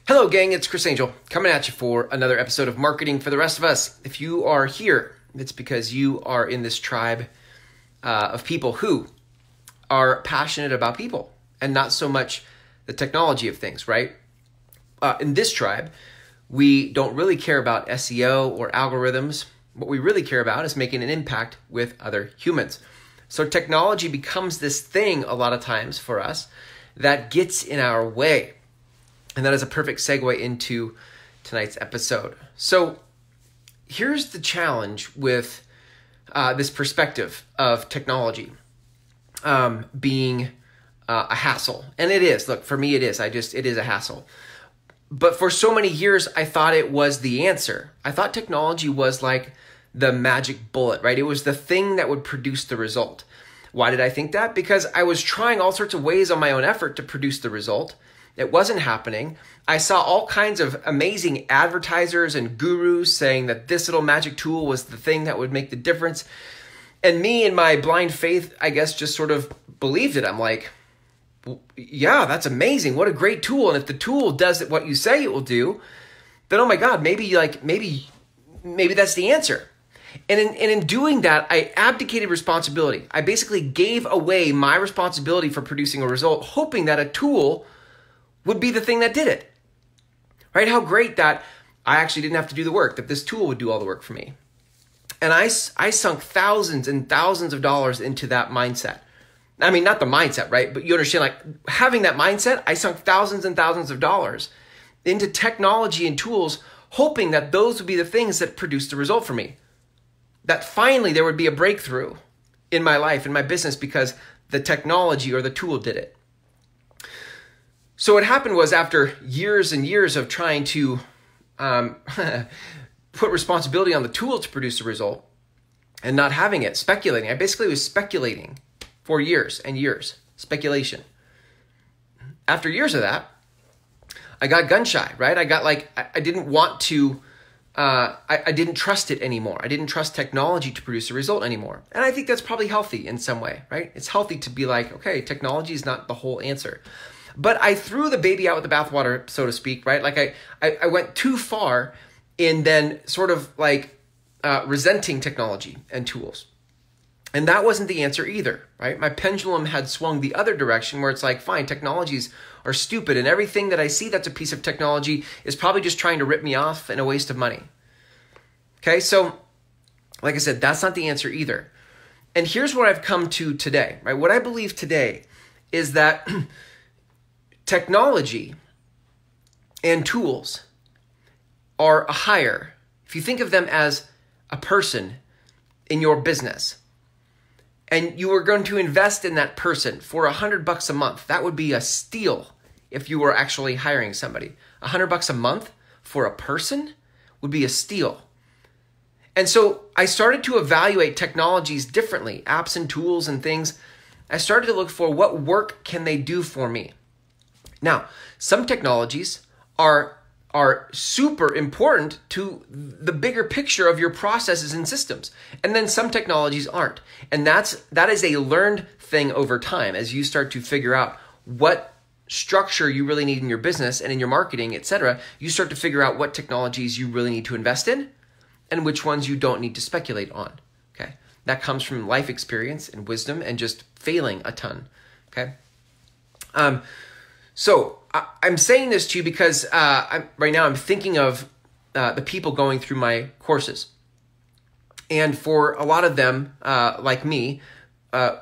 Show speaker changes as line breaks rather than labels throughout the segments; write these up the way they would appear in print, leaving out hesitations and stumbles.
Hello, gang. It's Chris Angel coming at you for another episode of Marketing for the Rest of Us. If you are here, it's because you are in this tribe of people who are passionate about people and not so much the technology of things, right? In this tribe, we don't really care about SEO or algorithms. What we really care about is making an impact with other humans. So technology becomes this thing a lot of times for us that gets in our way. And that is a perfect segue into tonight's episode. So here's the challenge with this perspective of technology being a hassle. And it is. Look, for me, it is. It is a hassle. But for so many years, I thought it was the answer. I thought technology was like the magic bullet, right? It was the thing that would produce the result. Why did I think that? Because I was trying all sorts of ways on my own effort to produce the result. It wasn't happening. I saw all kinds of amazing advertisers and gurus saying that this little magic tool was the thing that would make the difference. And me, in my blind faith, I guess, just sort of believed it. I'm like, well, yeah, that's amazing. What a great tool. And if the tool does what you say it will do, then, oh my God, maybe that's the answer. And in doing that, I abdicated responsibility. I basically gave away my responsibility for producing a result, hoping that a tool would be the thing that did it, right? How great that I actually didn't have to do the work, that this tool would do all the work for me. And I sunk thousands and thousands of dollars into that mindset. I mean, not the mindset, right? But you understand, like, having that mindset, I sunk thousands and thousands of dollars into technology and tools, hoping that those would be the things that produced the result for me. That finally there would be a breakthrough in my life, in my business, because the technology or the tool did it. So what happened was, after years and years of trying to put responsibility on the tool to produce a result and not having it, speculating. I basically was speculating for years and years, speculation. After years of that, I got gun shy, right? I didn't want to, I didn't trust it anymore. I didn't trust technology to produce a result anymore. And I think that's probably healthy in some way, right? It's healthy to be like, okay, technology is not the whole answer. But I threw the baby out with the bathwater, so to speak, right? Like I went too far in then sort of like resenting technology and tools. And that wasn't the answer either, right? My pendulum had swung the other direction, where it's like, fine, technologies are stupid, and everything that I see that's a piece of technology is probably just trying to rip me off and a waste of money. Okay, so like I said, that's not the answer either. And here's what I've come to today, right? What I believe today is that technology and tools are a hire. If you think of them as a person in your business, and you were going to invest in that person for $100 a month, that would be a steal if you were actually hiring somebody. $100 a month for a person would be a steal. And so I started to evaluate technologies differently, apps and tools and things. I started to look for what work can they do for me. Now, some technologies are super important to the bigger picture of your processes and systems. And then some technologies aren't. And that is a learned thing over time, as you start to figure out what structure you really need in your business and in your marketing, etc. You start to figure out what technologies you really need to invest in and which ones you don't need to speculate on. Okay? That comes from life experience and wisdom and just failing a ton. Okay? So I'm saying this to you because right now I'm thinking of the people going through my courses. And for a lot of them, like me,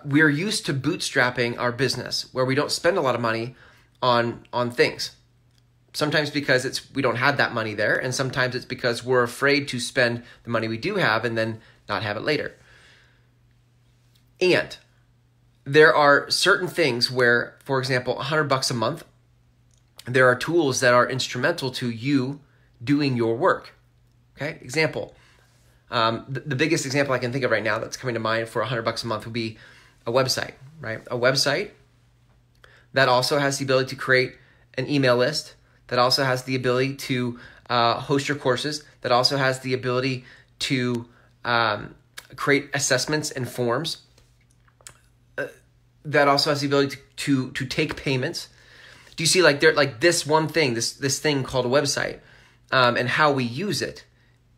we're used to bootstrapping our business, where we don't spend a lot of money on things. Sometimes because we don't have that money there, and sometimes it's because we're afraid to spend the money we do have and then not have it later. And there are certain things where, for example, $100 a month, there are tools that are instrumental to you doing your work. Okay, example. The biggest example I can think of right now that's coming to mind for $100 a month would be a website, right? A website that also has the ability to create an email list, that also has the ability to host your courses, that also has the ability to create assessments and forms, that also has the ability to take payments. Do you see like this one thing, this thing called a website, and how we use it?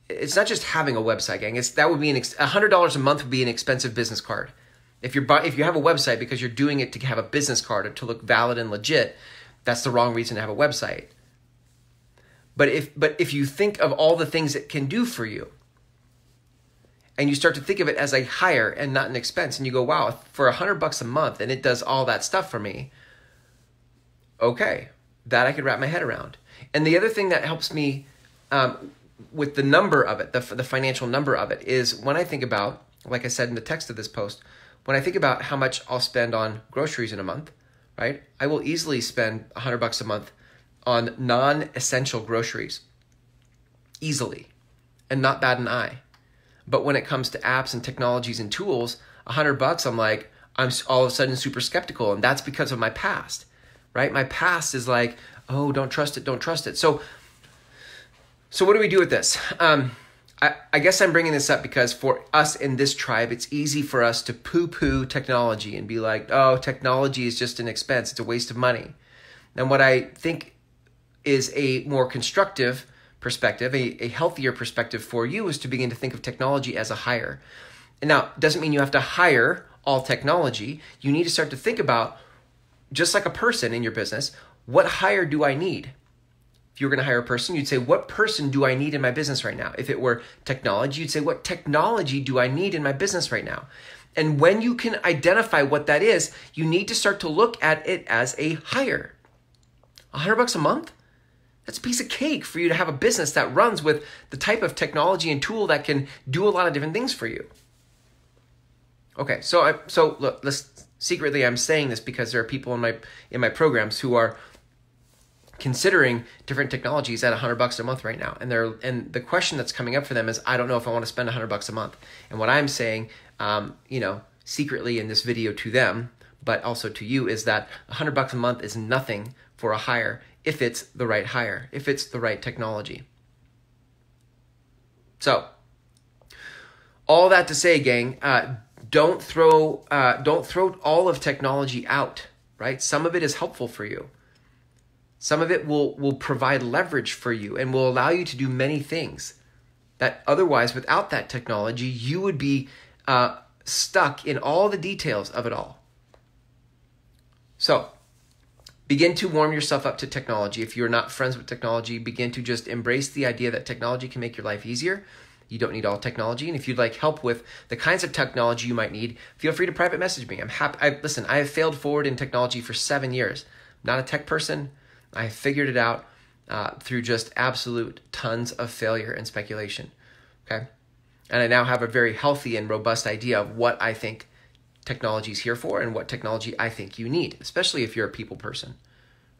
It's not just having a website, gang. That would be $100 a month would be an expensive business card. If you have a website because you're doing it to have a business card or to look valid and legit, that's the wrong reason to have a website. But if you think of all the things it can do for you, and you start to think of it as a hire and not an expense, and you go, wow, for $100 a month and it does all that stuff for me, okay, that I could wrap my head around. And the other thing that helps me with the number of it, the financial number of it, is when I think about, like I said in the text of this post, when I think about how much I'll spend on groceries in a month, right? I will easily spend $100 a month on non-essential groceries, easily, and not bat an eye. But when it comes to apps and technologies and tools, $100, I'm all of a sudden super skeptical, and that's because of my past, right? My past is like, oh, don't trust it, don't trust it. So what do we do with this? I guess I'm bringing this up because for us in this tribe, it's easy for us to poo-poo technology and be like, oh, technology is just an expense, it's a waste of money. And what I think is a more constructive perspective, a healthier perspective for you, is to begin to think of technology as a hire. And now, it doesn't mean you have to hire all technology. You need to start to think about, just like a person in your business, what hire do I need? If you were going to hire a person, you'd say, what person do I need in my business right now? If it were technology, you'd say, what technology do I need in my business right now? And when you can identify what that is, you need to start to look at it as a hire. $100 a month? That's a piece of cake for you to have a business that runs with the type of technology and tool that can do a lot of different things for you. Okay, so look, secretly I'm saying this because there are people in my programs who are considering different technologies at $100 a month right now, and the question that's coming up for them is, I don't know if I want to spend $100 a month. And what I'm saying, secretly in this video to them, but also to you, is that $100 a month is nothing for a hire if it's the right hire, if it's the right technology. So, all that to say, gang, don't throw all of technology out, right? Some of it is helpful for you. Some of it will provide leverage for you and will allow you to do many things that otherwise, without that technology, you would be stuck in all the details of it all. So, begin to warm yourself up to technology. If you're not friends with technology, begin to just embrace the idea that technology can make your life easier. You don't need all technology. And if you'd like help with the kinds of technology you might need, feel free to private message me. I'm happy. Listen, I have failed forward in technology for 7 years. I'm not a tech person. I have figured it out through just absolute tons of failure and speculation. Okay? And I now have a very healthy and robust idea of what I think technology is here for and what technology I think you need, especially if you're a people person,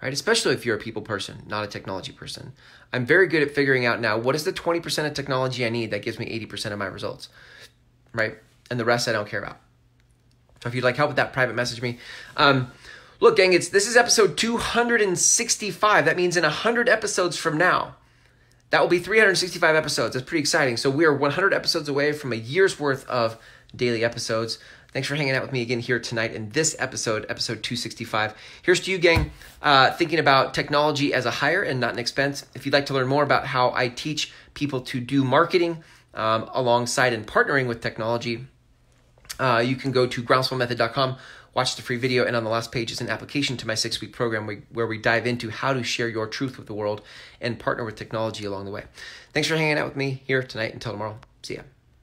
right? Especially if you're a people person, not a technology person. I'm very good at figuring out now, what is the 20% of technology I need that gives me 80% of my results, right? And the rest I don't care about. So if you'd like help with that, private message me. Look, gang, this is episode 265. That means in 100 episodes from now, that will be 365 episodes. That's pretty exciting. So we are 100 episodes away from a year's worth of daily episodes. Thanks for hanging out with me again here tonight in this episode 265. Here's to you, gang, thinking about technology as a hire and not an expense. If you'd like to learn more about how I teach people to do marketing alongside and partnering with technology, you can go to groundswellmethod.com, watch the free video, and on the last page is an application to my 6-week program where we dive into how to share your truth with the world and partner with technology along the way. Thanks for hanging out with me here tonight. Until tomorrow, see ya.